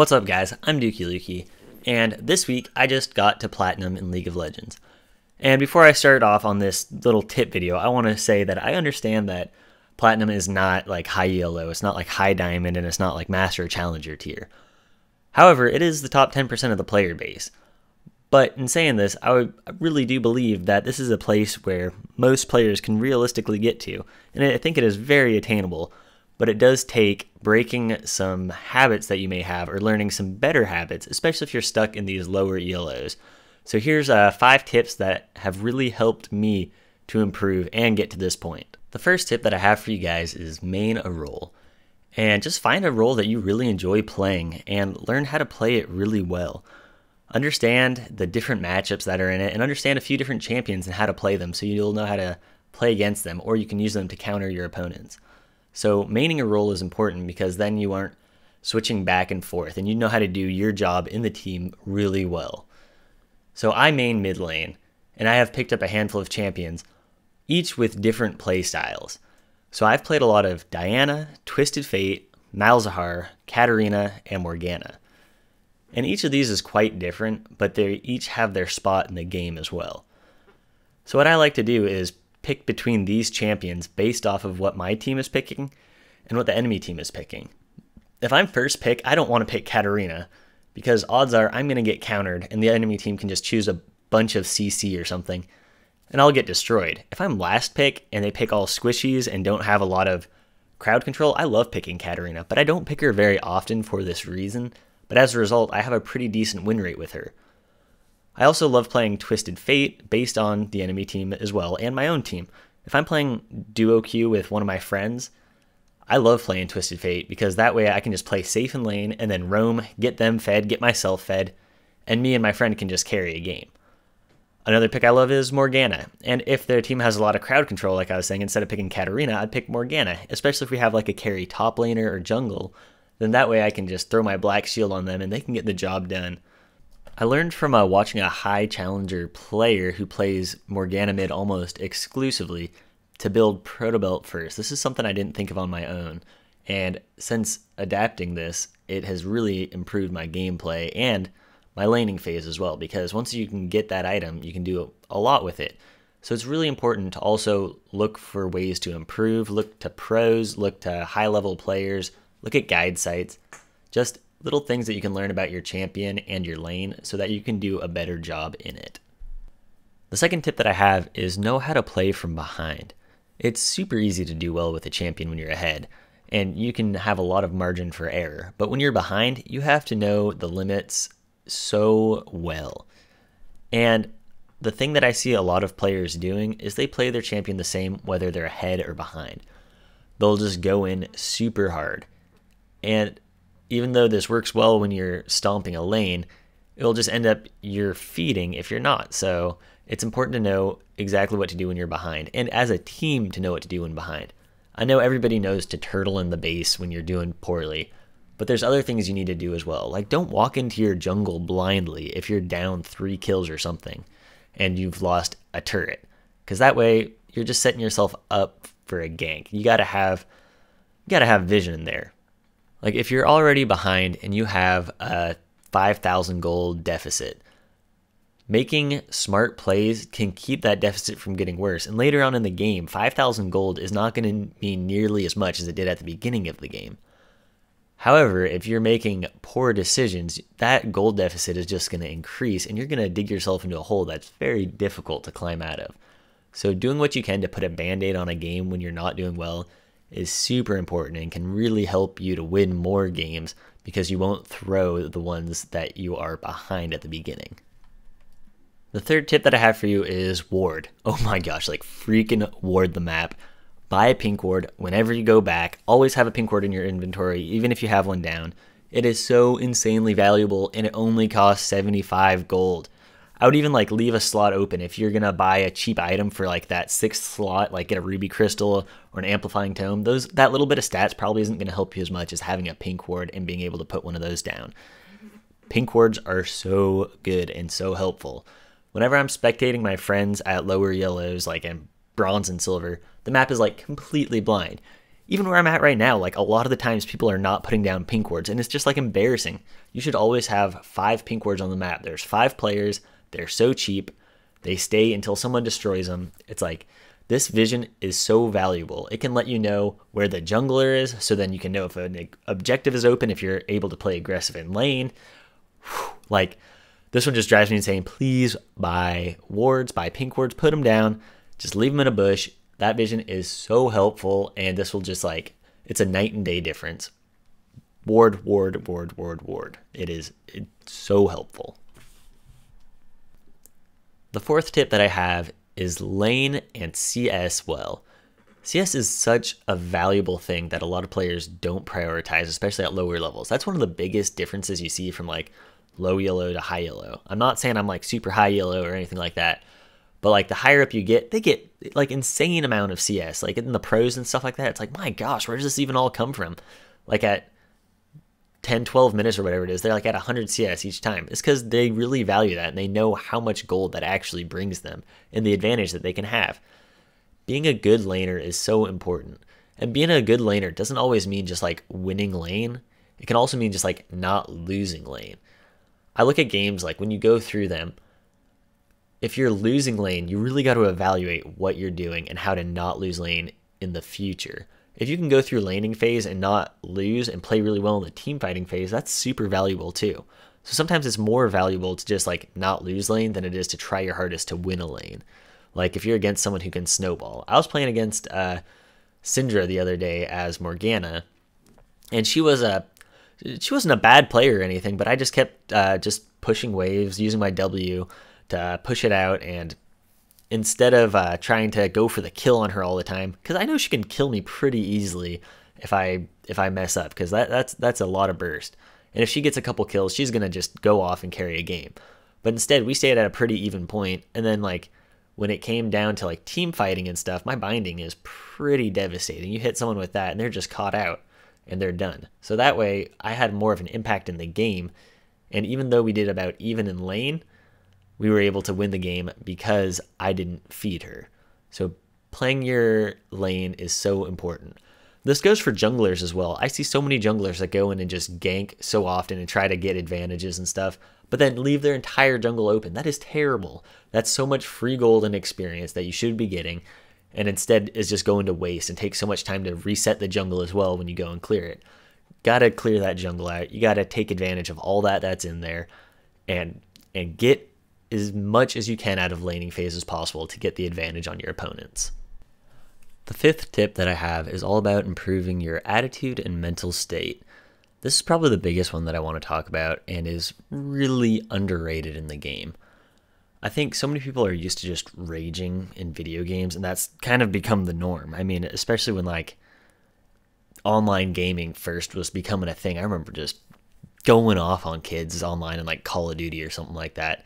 What's up guys, I'm Dookey Lukey, and this week I just got to Platinum in League of Legends. And before I start off on this little tip video, I want to say that I understand that Platinum is not like high ELO, it's not like high diamond, and it's not like master or challenger tier. However, it is the top 10% of the player base. But in saying this, I really do believe that this is a place where most players can realistically get to, and I think it is very attainable. But it does take breaking some habits that you may have or learning some better habits, especially if you're stuck in these lower ELOs. So here's 5 tips that have really helped me to improve and get to this point. The first tip that I have for you guys is main a role. And just find a role that you really enjoy playing and learn how to play it really well. Understand the different matchups that are in it and understand a few different champions and how to play them so you'll know how to play against them, or you can use them to counter your opponents. So maining a role is important because then you aren't switching back and forth and you know how to do your job in the team really well. So I main mid lane, and I have picked up a handful of champions, each with different play styles. So I've played a lot of Diana, Twisted Fate, Malzahar, Katarina, and Morgana. And each of these is quite different, but they each have their spot in the game as well. So what I like to do is pick between these champions based off of what my team is picking and what the enemy team is picking. If I'm first pick, I don't want to pick Katarina because odds are I'm going to get countered and the enemy team can just choose a bunch of CC or something and I'll get destroyed. If I'm last pick and they pick all squishies and don't have a lot of crowd control, I love picking Katarina, but I don't pick her very often for this reason. But as a result, I have a pretty decent win rate with her. I also love playing Twisted Fate based on the enemy team as well, and my own team. If I'm playing duo queue with one of my friends, I love playing Twisted Fate because that way I can just play safe in lane and then roam, get them fed, get myself fed, and me and my friend can just carry a game. Another pick I love is Morgana, and if their team has a lot of crowd control, like I was saying, instead of picking Katarina, I'd pick Morgana, especially if we have like a carry top laner or jungle. Then that way I can just throw my black shield on them and they can get the job done. I learned from watching a high challenger player who plays Morgana mid almost exclusively to build Proto Belt first. This is something I didn't think of on my own, and since adapting this, it has really improved my gameplay and my laning phase as well, because once you can get that item, you can do a lot with it. So it's really important to also look for ways to improve, look to pros, look to high-level players, look at guide sites, just little things that you can learn about your champion and your lane so that you can do a better job in it. The second tip that I have is know how to play from behind. It's super easy to do well with a champion when you're ahead, and you can have a lot of margin for error. But when you're behind, you have to know the limits so well. And the thing that I see a lot of players doing is they play their champion the same whether they're ahead or behind. They'll just go in super hard. And even though this works well when you're stomping a lane, it'll just end up you're feeding if you're not. So it's important to know exactly what to do when you're behind, and as a team to know what to do when behind. I know everybody knows to turtle in the base when you're doing poorly, but there's other things you need to do as well. Like, don't walk into your jungle blindly if you're down 3 kills or something and you've lost a turret, because that way you're just setting yourself up for a gank. You gotta have vision there. Like, if you're already behind and you have a 5,000 gold deficit, making smart plays can keep that deficit from getting worse. And later on in the game, 5,000 gold is not going to mean nearly as much as it did at the beginning of the game. However, if you're making poor decisions, that gold deficit is just going to increase and you're going to dig yourself into a hole that's very difficult to climb out of. So doing what you can to put a band-aid on a game when you're not doing well is super important and can really help you to win more games because you won't throw the ones that you are behind at the beginning. The third tip that I have for you is ward. Oh my gosh, like freaking ward the map. Buy a pink ward whenever you go back. Always have a pink ward in your inventory, even if you have one down. It is so insanely valuable and it only costs 75 gold. I would even like leave a slot open if you're gonna buy a cheap item for like that 6th slot, like get a ruby crystal or an amplifying tome. That little bit of stats probably isn't gonna help you as much as having a pink ward and being able to put one of those down. Pink wards are so good and so helpful. Whenever I'm spectating my friends at lower yellows, like in bronze and silver, the map is like completely blind. even where I'm at right now, like a lot of the times people are not putting down pink wards, and it's just like embarrassing. You should always have 5 pink wards on the map. There's 5 players. They're so cheap. They stay until someone destroys them. It's like, this vision is so valuable. It can let you know where the jungler is, so then you can know if an objective is open, if you're able to play aggressive in lane. Like, this one just drives me insane. Please buy wards, buy pink wards, put them down, just leave them in a bush. That vision is so helpful, and this will just like, it's a night and day difference. Ward, ward, ward, ward, ward. It's so helpful. The fourth tip that I have is lane and CS well. CS is such a valuable thing that a lot of players don't prioritize, especially at lower levels. That's one of the biggest differences you see from like low yellow to high yellow. I'm not saying I'm like super high yellow or anything like that, but like the higher up you get, they get like insane amount of CS. Like in the pros and stuff like that, it's like, my gosh, where does this even all come from? Like at 10, 12 minutes or whatever it is, they're like at 100 CS each time. It's because they really value that, and they know how much gold that actually brings them and the advantage that they can have. Being a good laner is so important. And being a good laner doesn't always mean just like winning lane. It can also mean just like not losing lane. I look at games like when you go through them, if you're losing lane, you really got to evaluate what you're doing and how to not lose lane in the future. If you can go through laning phase and not lose and play really well in the team fighting phase, that's super valuable too. So sometimes it's more valuable to just like not lose lane than it is to try your hardest to win a lane. Like if you're against someone who can snowball. I was playing against Syndra the other day as Morgana, and she wasn't a bad player or anything, but I just kept just pushing waves, using my W to push it out, and instead of trying to go for the kill on her all the time, because I know she can kill me pretty easily if I mess up, because that's a lot of burst. And if she gets a couple kills, she's gonna just go off and carry a game. But instead, we stayed at a pretty even point, and then like when it came down to like team fighting and stuff, my binding is pretty devastating. You hit someone with that, and they're just caught out, and they're done. So that way, I had more of an impact in the game, and even though we did about even in lane, we were able to win the game because I didn't feed her. So playing your lane is so important. This goes for junglers as well. I see so many junglers that go in and just gank so often and try to get advantages and stuff, but then leave their entire jungle open. That is terrible. That's so much free gold and experience that you should be getting, and instead is just going to waste and take so much time to reset the jungle as well when you go and clear it. Gotta clear that jungle out. You gotta take advantage of all that's in there and get as much as you can out of laning phase as possible to get the advantage on your opponents. The fifth tip that I have is all about improving your attitude and mental state. This is probably the biggest one that I want to talk about and is really underrated in the game. I think so many people are used to just raging in video games, and that's kind of become the norm. I mean, especially when like online gaming first was becoming a thing. I remember just going off on kids online in like Call of Duty or something like that.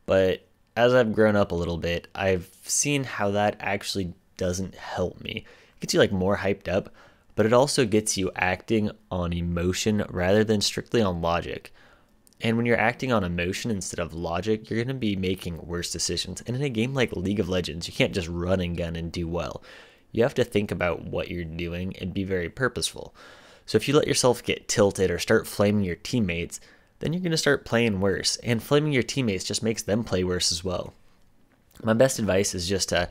But as I've grown up a little bit, I've seen how that actually doesn't help me. It gets you like more hyped up, but it also gets you acting on emotion rather than strictly on logic. And when you're acting on emotion instead of logic, you're going to be making worse decisions. And in a game like League of Legends, you can't just run and gun and do well. You have to think about what you're doing and be very purposeful. So if you let yourself get tilted or start flaming your teammates, then you're going to start playing worse. And flaming your teammates just makes them play worse as well. My best advice is just to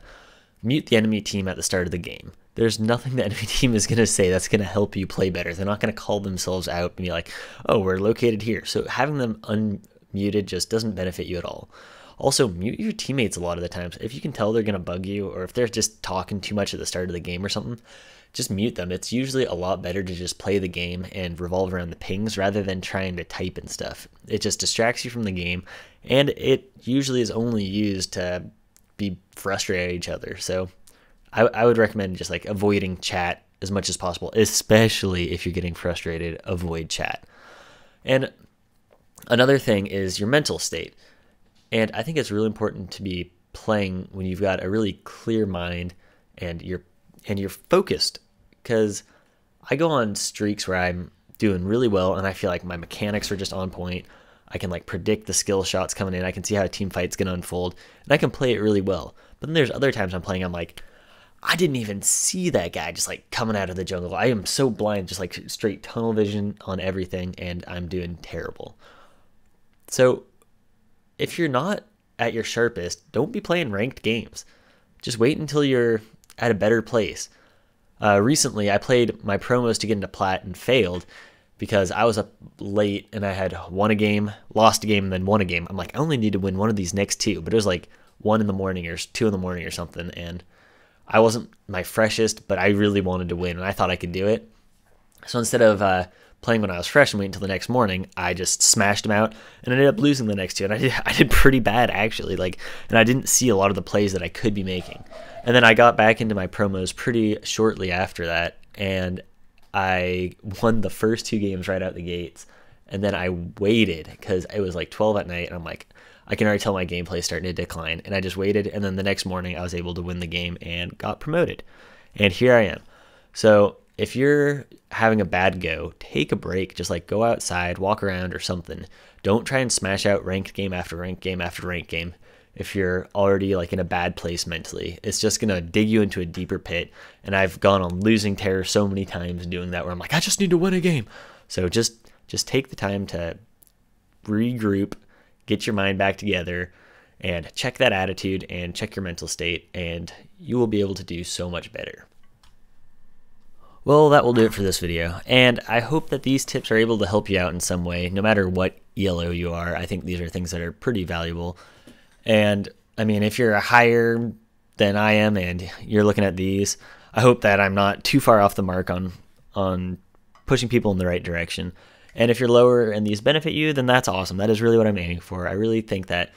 mute the enemy team at the start of the game. There's nothing the enemy team is going to say that's going to help you play better. They're not going to call themselves out and be like, oh, we're located here. So having them unmuted just doesn't benefit you at all. Also, mute your teammates a lot of the times. If you can tell they're going to bug you, or if they're just talking too much at the start of the game or something, just mute them. It's usually a lot better to just play the game and revolve around the pings rather than trying to type and stuff. It just distracts you from the game, and it usually is only used to be frustrated at each other. So I would recommend just like avoiding chat as much as possible, especially if you're getting frustrated. Avoid chat. And another thing is your mental state. And I think it's really important to be playing when you've got a really clear mind and you're focused, because I go on streaks where I'm doing really well and I feel like my mechanics are just on point. I can like predict the skill shots coming in. I can see how a team fight's going to unfold, and I can play it really well. But then there's other times I'm playing, I'm like, I didn't even see that guy just like coming out of the jungle. I am so blind, just like straight tunnel vision on everything, and I'm doing terrible. So if you're not at your sharpest, don't be playing ranked games. Just wait until you're at a better place. Recently, I played my promos to get into Plat and failed because I was up late and I had won a game, lost a game, and then won a game. I'm like, I only need to win one of these next two, but it was like 1 in the morning or 2 in the morning or something, and I wasn't my freshest, but I really wanted to win, and I thought I could do it. So instead of playing when I was fresh and waiting until the next morning, I just smashed them out and ended up losing the next two. And I did pretty bad, actually. And I didn't see a lot of the plays that I could be making. And then I got back into my promos pretty shortly after that, and I won the first 2 games right out the gates. And then I waited because it was like 12 at night, and I'm like, I can already tell my gameplay is starting to decline. And I just waited, and then the next morning I was able to win the game and got promoted. And here I am. So if you're having a bad go, take a break. Just like go outside, walk around or something. Don't try and smash out ranked game after ranked game after ranked game if you're already like in a bad place mentally. It's just going to dig you into a deeper pit. And I've gone on losing terror so many times doing that where I'm like, I just need to win a game. So just take the time to regroup, get your mind back together, and check that attitude and check your mental state, and you will be able to do so much better. Well, that will do it for this video, and I hope that these tips are able to help you out in some way, no matter what ELO you are. I think these are things that are pretty valuable. And I mean, if you're higher than I am and you're looking at these, I hope that I'm not too far off the mark on pushing people in the right direction. And if you're lower and these benefit you, then that's awesome. That is really what I'm aiming for. I really think that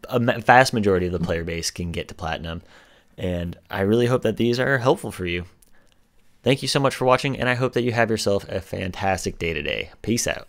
a vast majority of the player base can get to platinum, and I really hope that these are helpful for you. Thank you so much for watching, and I hope that you have yourself a fantastic day today. Peace out.